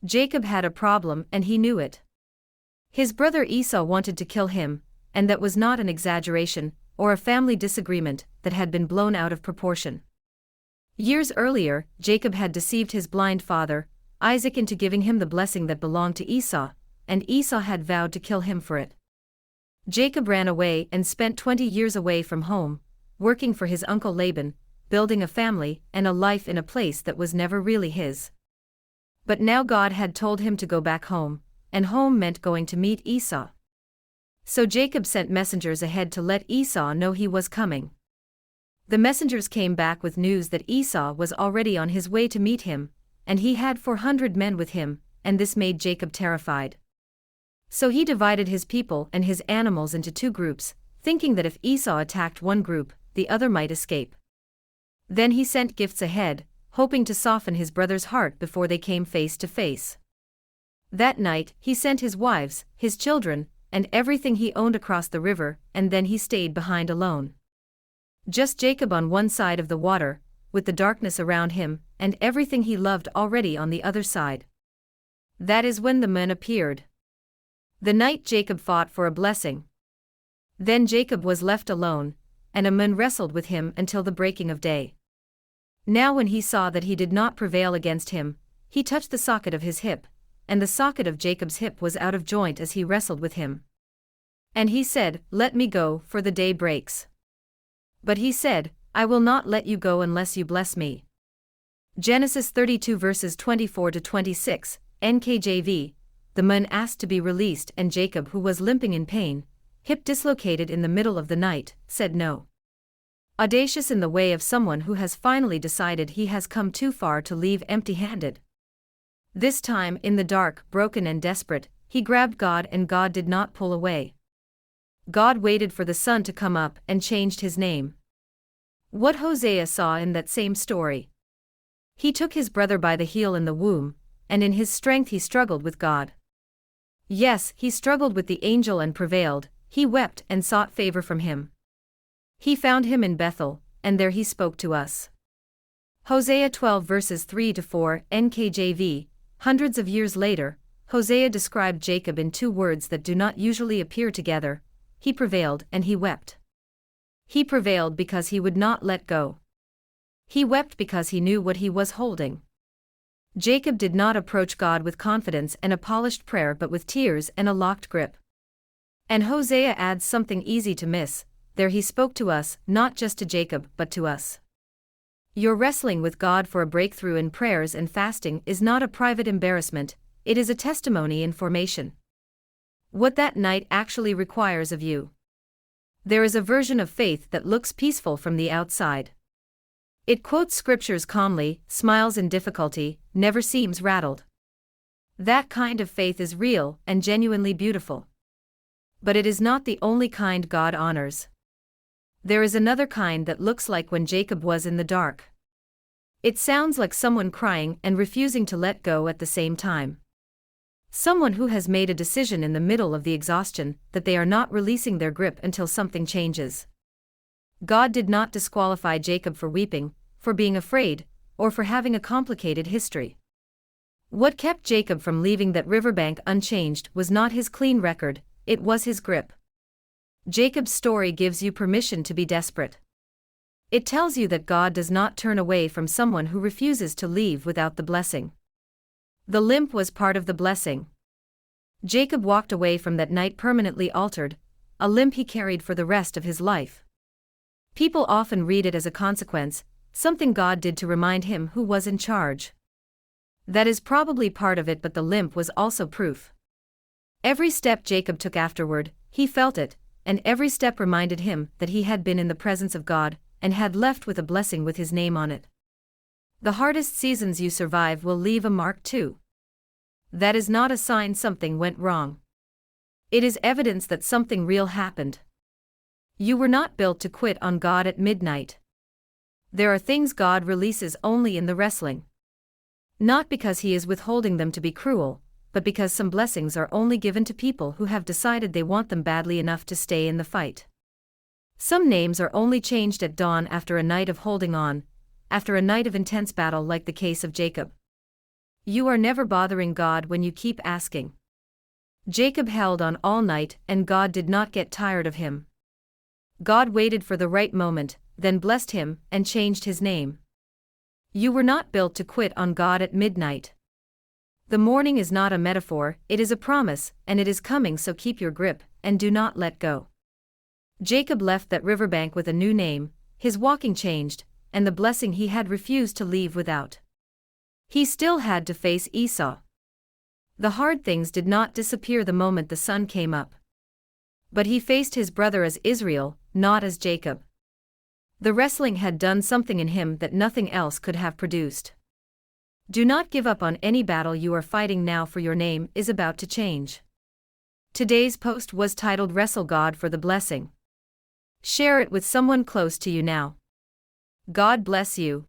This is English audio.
Jacob had a problem and he knew it. His brother Esau wanted to kill him, and that was not an exaggeration, or a family disagreement that had been blown out of proportion. Years earlier, Jacob had deceived his blind father, Isaac, into giving him the blessing that belonged to Esau, and Esau had vowed to kill him for it. Jacob ran away and spent 20 years away from home, working for his uncle Laban, building a family and a life in a place that was never really his. But now God had told him to go back home, and home meant going to meet Esau. So Jacob sent messengers ahead to let Esau know he was coming. The messengers came back with news that Esau was already on his way to meet him, and he had 400 men with him, and this made Jacob terrified. So he divided his people and his animals into two groups, thinking that if Esau attacked one group, the other might escape. Then he sent gifts ahead, hoping to soften his brother's heart before they came face to face. That night, he sent his wives, his children, and everything he owned across the river, and then he stayed behind alone. Just Jacob on one side of the water, with the darkness around him, and everything he loved already on the other side. That is when the men appeared. The night Jacob fought for a blessing. Then Jacob was left alone, and a man wrestled with him until the breaking of day. Now when he saw that he did not prevail against him, he touched the socket of his hip, and the socket of Jacob's hip was out of joint as he wrestled with him. And he said, "Let me go, for the day breaks." But he said, "I will not let you go unless you bless me." Genesis 32 verses 24 to 26, NKJV. The man asked to be released, and Jacob, who was limping in pain, hip dislocated in the middle of the night, said no. Audacious in the way of someone who has finally decided he has come too far to leave empty-handed. This time, in the dark, broken and desperate, he grabbed God, and God did not pull away. God waited for the sun to come up and changed his name. What Hosea saw in that same story. He took his brother by the heel in the womb, and in his strength he struggled with God. Yes, he struggled with the angel and prevailed. He wept and sought favor from him. He found him in Bethel, and there he spoke to us. Hosea 12 verses 3 to 4, NKJV. Hundreds of years later, Hosea described Jacob in two words that do not usually appear together: he prevailed and he wept. He prevailed because he would not let go. He wept because he knew what he was holding. Jacob did not approach God with confidence and a polished prayer, but with tears and a locked grip. And Hosea adds something easy to miss: there he spoke to us, not just to Jacob, but to us. Your wrestling with God for a breakthrough in prayers and fasting is not a private embarrassment, it is a testimony in formation. What that night actually requires of you. There is a version of faith that looks peaceful from the outside. It quotes scriptures calmly, smiles in difficulty, never seems rattled. That kind of faith is real and genuinely beautiful. But it is not the only kind God honors. There is another kind that looks like when Jacob was in the dark. It sounds like someone crying and refusing to let go at the same time. Someone who has made a decision in the middle of the exhaustion that they are not releasing their grip until something changes. God did not disqualify Jacob for weeping, for being afraid, or for having a complicated history. What kept Jacob from leaving that riverbank unchanged was not his clean record, it was his grip. Jacob's story gives you permission to be desperate. It tells you that God does not turn away from someone who refuses to leave without the blessing. The limp was part of the blessing. Jacob walked away from that night permanently altered, a limp he carried for the rest of his life. People often read it as a consequence, something God did to remind him who was in charge. That is probably part of it, but the limp was also proof. Every step Jacob took afterward, he felt it, and every step reminded him that he had been in the presence of God, and had left with a blessing with his name on it. The hardest seasons you survive will leave a mark too. That is not a sign something went wrong. It is evidence that something real happened. You were not built to quit on God at midnight. There are things God releases only in the wrestling. Not because He is withholding them to be cruel, but because some blessings are only given to people who have decided they want them badly enough to stay in the fight. Some names are only changed at dawn after a night of holding on, after a night of intense battle, like the case of Jacob. You are never bothering God when you keep asking. Jacob held on all night and God did not get tired of him. God waited for the right moment, then blessed him and changed his name. You were not built to quit on God at midnight. The morning is not a metaphor, it is a promise, and it is coming, so keep your grip, and do not let go. Jacob left that riverbank with a new name, his walking changed, and the blessing he had refused to leave without. He still had to face Esau. The hard things did not disappear the moment the sun came up. But he faced his brother as Israel, not as Jacob. The wrestling had done something in him that nothing else could have produced. Do not give up on any battle you are fighting now, for your name is about to change. Today's post was titled Wrestle God for the Blessing. Share it with someone close to you now. God bless you.